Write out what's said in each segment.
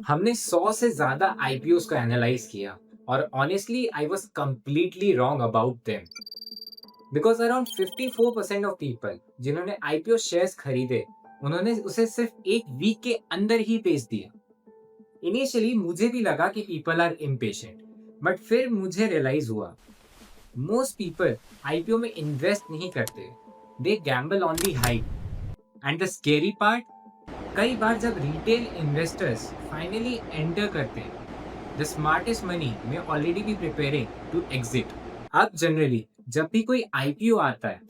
हमने 100 से ज्यादा आईपीओस को एनालाइज किया और honestly I was completely wrong about them because around 54% of people जिन्होंने आईपीओ शेयर्स खरीदे उन्होंने उसे सिर्फ एक वीक के अंदर ही बेच दिया। इनिशियली मुझे भी लगा कि पीपल आर इम्पेशेंट, बट फिर मुझे रियलाइज हुआ मोस्ट पीपल आईपीओ में इन्वेस्ट नहीं करते, they gamble on the hype. And the scary part, कई बार जब रिटेल इन्वेस्टर्स फाइनली एंटर करते हैं द स्मार्टेस्ट मनी में already be preparing to exit. अब जनरली जब भी कोई आईपीओ आता है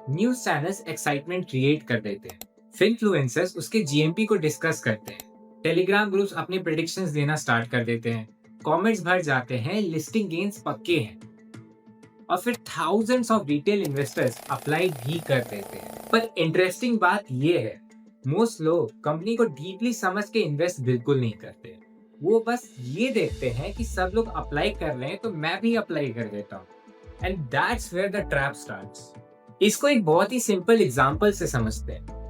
न्यूज चैनल्स एक्साइटमेंट क्रिएट कर देते हैं, इन्फ्लुएंसर्स उसके जीएमपी को डिस्कस करते हैं, टेलीग्राम ग्रुप्स अपने प्रेडिक्शंस देना स्टार्ट कर देते हैं, कमेंट्स भर जाते हैं, लिस्टिंग गेन्स पक्के हैं और फिर thousands of retail investors apply भी कर देते हैं। पर इंटरेस्टिंग बात यह है मोस्ट लोग कंपनी को डीपली समझ के इन्वेस्ट बिल्कुल नहीं करते। वो बस ये देखते हैं कि सब लोग अप्लाई कर रहे हैं तो मैं भी अप्लाई कर देता हूँ। And that's where the trap starts. इसको एक बहुत ही सिंपल एग्जांपल से समझते हैं।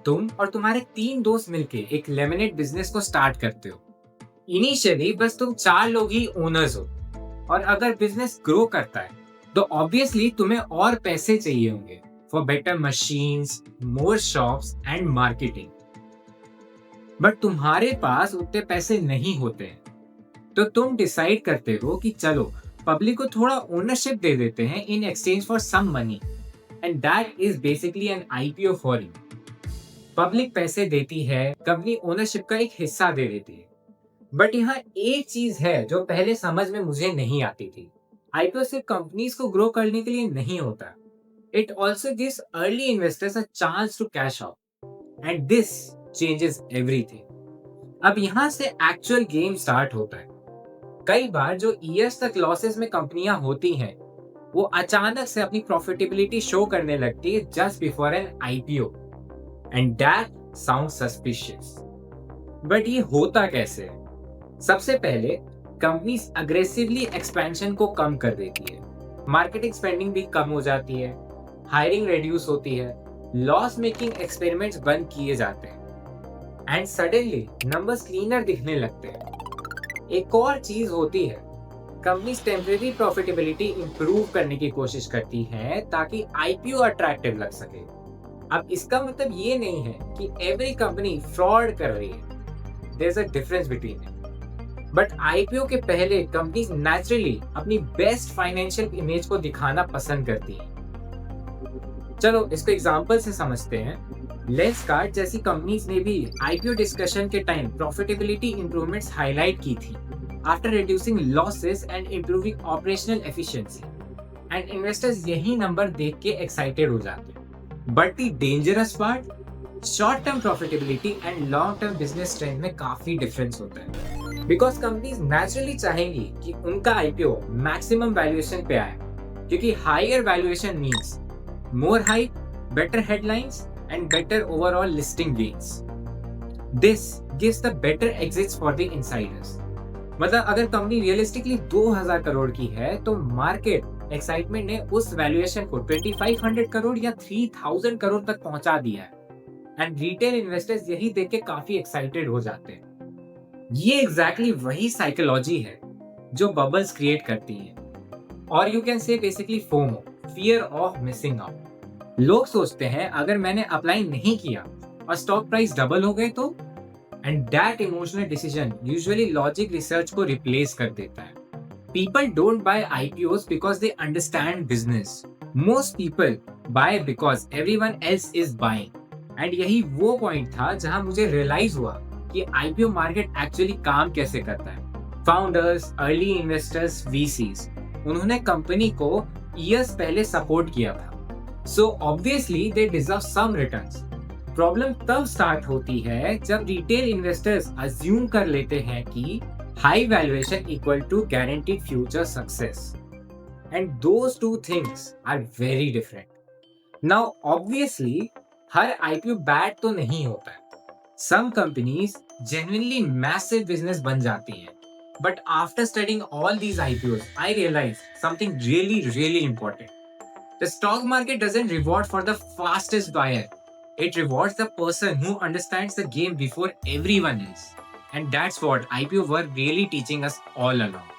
तुम और तुम्हारे 3 दोस्त मिलके एक लेमनेड बिजनेस को स्टार्ट करते हो। इनिशियली बस तुम 4 लोग ही ओनर्स हो और अगर बिजनेस ग्रो करता है तो ऑब्वियसली तुम्हें और पैसे चाहिए होंगे for better machines, more shops and marketing. But तुम्हारे पास उतने पैसे नहीं होते हैं तो तुम डिसाइड करते हो कि चलो पब्लिक को थोड़ा ओनरशिप दे देते हैं in exchange for some money, and that is basically an IPO for you. Public पैसे देती है, कंपनी ओनरशिप का एक हिस्सा दे देती है। बट यहाँ एक चीज है जो पहले समझ में मुझे नहीं आती थी। आईपीओ सिर्फ कंपनीज को ग्रो करने के लिए नहीं होता, it also gives early investors a chance to cash out, and this changes everything. अब यहाँ से एक्चुअल गेम स्टार्ट होता है। कई बार जो ईयर्स तक लॉसेस में कंपनियां होती हैं वो अचानक से अपनी प्रॉफिटेबिलिटी शो करने लगती है just before N IPO, and that sound suspicious. But ये होता कैसे है? सबसे पहले कंपनीज अग्रेसिवली एक्सपेंशन को कम कर देती है, मार्केटिंग स्पेंडिंग भी कम हो जाती है, हायरिंग रिड्यूस होती है, लॉस मेकिंग एक्सपेरिमेंट्स बंद किए जाते हैं एंड सडनली नंबर्स क्लीनर दिखने लगते हैं। एक और चीज होती है, कंपनीज टेम्परेरी प्रॉफिटेबिलिटी इंप्रूव करने की कोशिश करती हैं ताकि आईपीओ अट्रैक्टिव लग सके। अब इसका मतलब ये नहीं है कि एवरी कंपनी फ्रॉड कर रही है, there is a difference between it. But IPO के पहले कंपनीज नेचुरली अपनी बेस्ट फाइनेंशियल इमेज को दिखाना पसंद करती हैं। चलो इसको एग्जांपल से समझते हैं। लेंसकार्ट जैसी कंपनीज ने भी आईपीओ डिस्कशन के टाइम प्रॉफिटेबिलिटी इंप्रूवमेंट्स हाईलाइट की थी after reducing losses and improving operational efficiency, and investors यही नंबर देख के एक्साइटेड हो जाते हैं। But the dangerous part, short term profitability and long term business strength में काफी डिफरेंस होता है। बिकॉज कंपनीज नेचुरली चाहेंगी कि उनका आईपीओ मैक्सिमम वैल्यूएशन पे आए, क्योंकि higher valuation means more hype, better headlines, and better overall listing gains. This gives the better exits for the insiders. मतलब अगर कंपनी रियलिस्टिकली 2000 करोड़ की है तो मार्केट एक्साइटमेंट ने उस वैल्यूएशन को 2500 करोड़ या 3000 करोड़ तक पहुंचा दिया है, एंड रिटेल इन्वेस्टर्स यही देख के काफी एक्साइटेड हो जाते हैं। ये एग्जैक्टली वही साइकोलॉजी है जो बबल्स क्रिएट करती है, और you can say basically FOMO, fear of missing out. लोग सोचते हैं अगर मैंने अप्लाई नहीं किया और स्टॉक प्राइस डबल हो गए तो, and that emotional decision usually logic research को रिप्लेस कर देता है। People don't buy IPOs because they understand business, most people buy because everyone else is buying. And यही वो पॉइंट था जहां मुझे रियलाइज हुआ कि आईपीओ मार्केट एक्चुअली काम कैसे करता है। फाउंडर्स, अर्ली इन्वेस्टर्स, वीसीज, उन्होंने कंपनी को ईयर्स पहले सपोर्ट किया था, so obviously they deserve some returns. Problem तब स्टार्ट होती है जब रिटेल इन्वेस्टर्स अज्यूम कर लेते हैं कि high valuation equal to guaranteed future success, and those two things are very different. Now obviously हर आईपीओ बैड तो नहीं होता है, some companies genuinely massive business बन जाती हैं। But after studying all these IPOs, I realized something really important. The stock market doesn't reward for the fastest buyer. It rewards the person who understands the game before everyone else. And that's what IPO were really teaching us all along.